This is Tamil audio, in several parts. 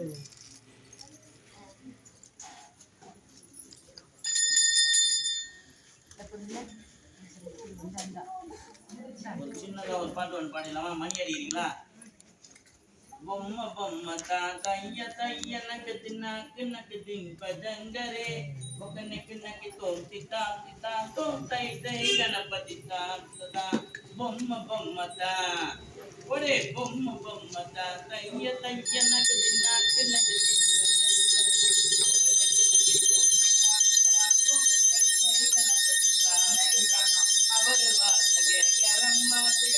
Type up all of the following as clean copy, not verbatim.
ஒரு சின்னதா ஒரு பாட்டு ஒன்று பாடிடலாமா? மணி அடிக்கிறீங்களா? பொம்மை பொம்மை தான் தைய தைய நக்கு தின்னாக்கு நக்கு தின்ப ஜங்கரே ஒக்கனைக்கு நக்கு தோம் திட்டாம் திட்டாம் தோம் தை தை கணபதி தாம் சதா பொம்மை பொம்மை தான் ஒரே பொம்மை பொம்மை தான் தைய தைய நக்கு தின்னாக்கு நக்கு தின்ப அவர் வாசகே கரம்மாசே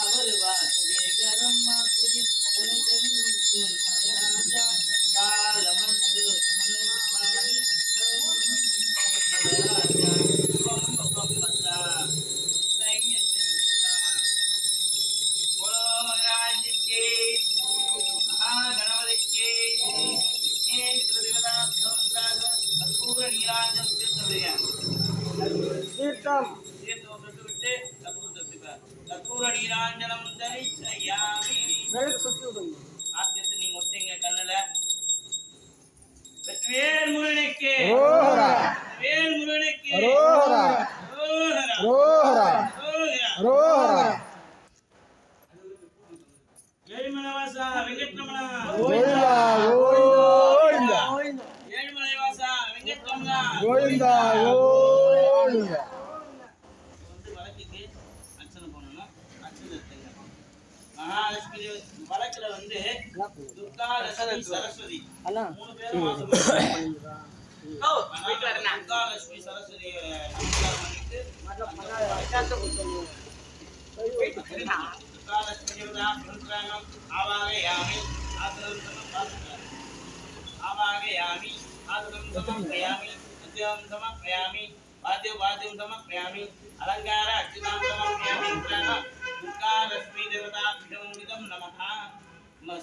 அவர் வாசகே கரம்மாசே நீராஞ்சனம் தரிசையாமி ஆத்தியத்தை நீங்க ஒத்தீங்க கண்ணுல வேல் முருகனுக்கு வேல் முருகனுக்கு ஏழுமலைவாசா வெங்கட்ரமணா ஏழுமலைவாசா வெங்கட்ரமணா கோவிந்தா வழக்குக்கு அர்ச்சனை பண்ணணும். அர்ச்சனை எடுத்துங்க. மகாலட்சுமி வழக்குல வந்து துர்கா லட்சுமி சரஸ்வதி மூணு பேரும் வாசம் துர்கா லட்சுமி சரஸ்வதி நமஸ்காரம் பண்ணிட்டு துர்கா லட்சுமி மந்திராணம் ஆவாகயாமி ஆசனம் சமர்ப்பயாமி ஆவாகயாமி ஆசனம் சமர்ப்பயாமி அத்யம் சமர்ப்பயாமி வாத்தியம் சமர்ப்பயாமி அலங்கார அர்ச்சனாம் சமர்ப்பயாமி துர்கா லட்சுமி தேவதாபிஷம் நமஹ.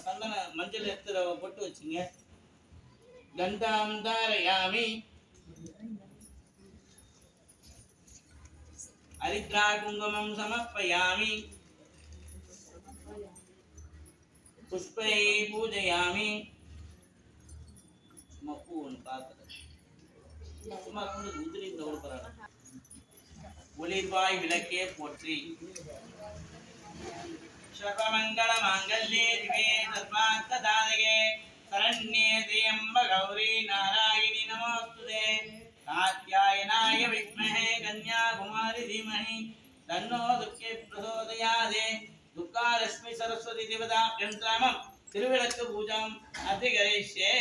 சந்தன மஞ்சள் எடுத்து பொட்டு வச்சுங்க. கந்தாம் தாரயாமி ஹரித்ரா குங்குமம் சமர்ப்பயாமி புஷ்பை பூஜயாமி. பூ ஒன்று பார்க்குறது சும்மா உதிரி இந்த உடுப்புறாங்க. ஒளிர்வாய் விளக்கே போற்றி. சர்வமங்கள மாங்கல்யே திவே சர்வார்த்ததாயகே சரண்யே திரியம்ப கௌரி நாராயணி நமோஸ்துதே. காத்யாயனாய வித்மஹே கன்யாகுமாரி தீமஹி தன்னோ துர்கே பிரசோதயாதே. துர்கா லட்சுமி சரஸ்வதி தேவதாபியம் நாமம் திருவிளக்கு பூஜம் அதிகரிஷ்யே.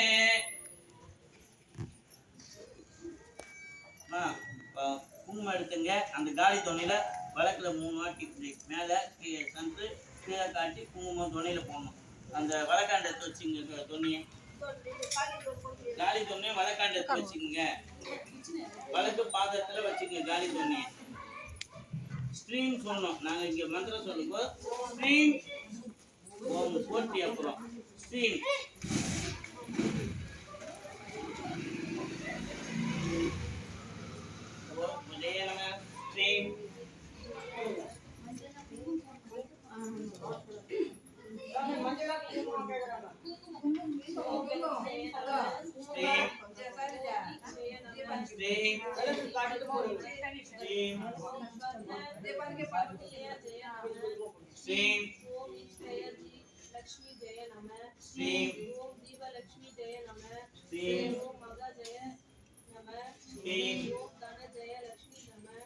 குங்குமம் எடுத்துங்க. அந்த காலி துணையில வழக்குல 3 வாட்டி மேலே சென்று கீழே காட்டி குங்குமம் துணையில போடணும். அந்த வழக்காண்ட எடுத்து வச்சுங்க. தொன்னியை காலி தொன்னியை வழக்காண்ட எடுத்து வச்சுக்கோங்க. வழக்கு பாதத்துல வச்சுக்கோங்க. காலி தொன்னியை ஸ்ரீம் சொல்லணும். நாங்கள் இங்கே மந்திரம் சொல்லும்போது ஸ்ரீம் ஓம் போட்டி அப்புறம் ஸ்ரீம் ஸ்ரீம் लक्ष्मी जय नमः। ओम दीव लक्ष्मी जय नमः। ओम मगा जय नमः। ओम धन जय लक्ष्मी नमः।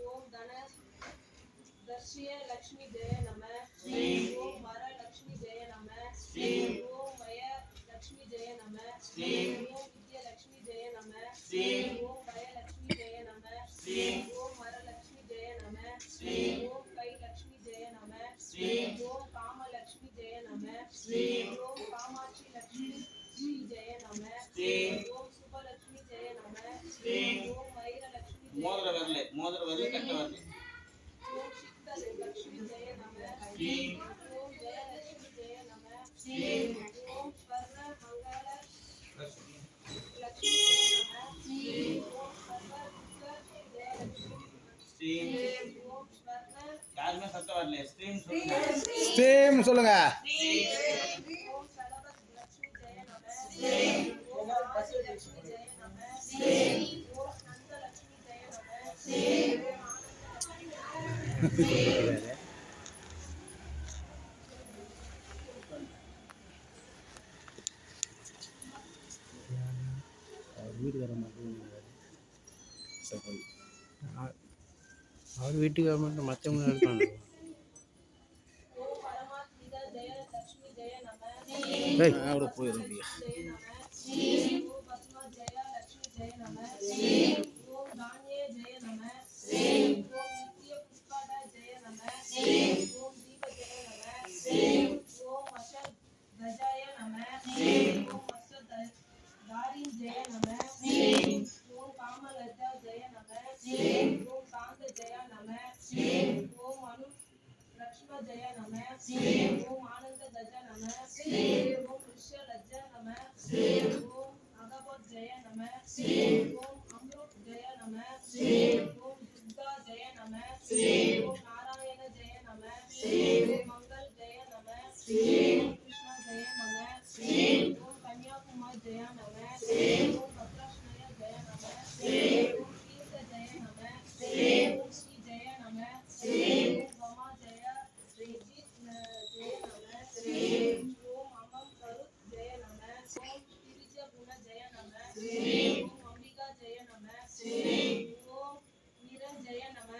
ओम धन दर्शय लक्ष्मी जय नमः। ओम वर लक्ष्मी जय नमः। ओम वय लक्ष्मी जय नमः। ओम विद्या लक्ष्मी जय नमः। ओम वय लक्ष्मी जय नमः। ओम वर लक्ष्मी जय नमः। ओम कै लक्ष्मी जय नमः। ओम काम लक्ष्मी जय नमः। ओम कामाक्षी लक्ष्मी जय नमः। ओम शुभ लक्ष्मी ஓம் வைரலக்ஷ்மி மோதிர வரல கட்ட வரல. ஓம் சித்தலக்ஷ்மி ஜெய நம ஓம் ஜெயலக்ஷ்மி ஜெய நம ஓம் ஸ்வர்ண மங்கள லக்ஷ்மி ஜெய நம ஓம் சர்வ ஜெயலக்ஷ்மி ஓம் ஸ்வர்ண யாருமே சத்தம் வரல. ஸ்ட்ரீம் சொல்லுங்க. ஸ்டீம் சொல்லுங்க. ஓம் சலபத் லக்ஷ்மி ஜெய நம ஓம் ஆதி லக்ஷ்மி ஜெய நம ஓம் நந்த லக்ஷ்மி ஜெய நம ஓம் ஆனந்த லக்ஷ்மி அவர் வீட்டுக்கு மட்டும் மற்றவங்க இருப்பாங்க. ஓம் பரமாத்மிக ஜெய லக்ஷ்மி ஜெய நம அவட போயிடும். ஜெய நம ஓம் பத்மா ஜெய லக்ஷ்மி ஜெய நம ஓம் தானியே ஜெய நம ஓம் நித்ய புஷ்பாட ஜெய நம ஓம் தீப ஜெய நம ஓம் வஷ கஜாய நம ஓம் வஷ தாரின் ஜெய நம ஓம் காமலஜா ஜெய நம ஓம் காந்த ஜெய நம ஓம் அனு லக்ஷ்ம ஜெய நம ஓம் ஆனந்த கஜ நம ஓம் ரிஷ லஜ்ஜ நம ஓம் அகபத் ஜெய நம ஓம் அம்ருத் ஜெய நம ஓம் துர்கா ஜெய நம ஓம் நாராயண ஜெய நம ஓம் மங்கள் ஜெய நம ஓம் கிருஷ்ணா ஜெய நம ஓம் கன்யாகுமார் ஜெய நம ஓம் பத்ராஷ்ணய ஜெய நம ஓம் தீர்த்த ஜெய நம ஓம் ஸ்ரீ ஜெய நம ஓம் வமா ஜெய ஸ்ரீஜித் ஜெய நம ஓம் அமம் கருத் ஜெய நம ஓம் திரிஜ குண ஜெய நம ஓம் அம்பிகா ஜெய நம ஓம் நிரஞ்சய நம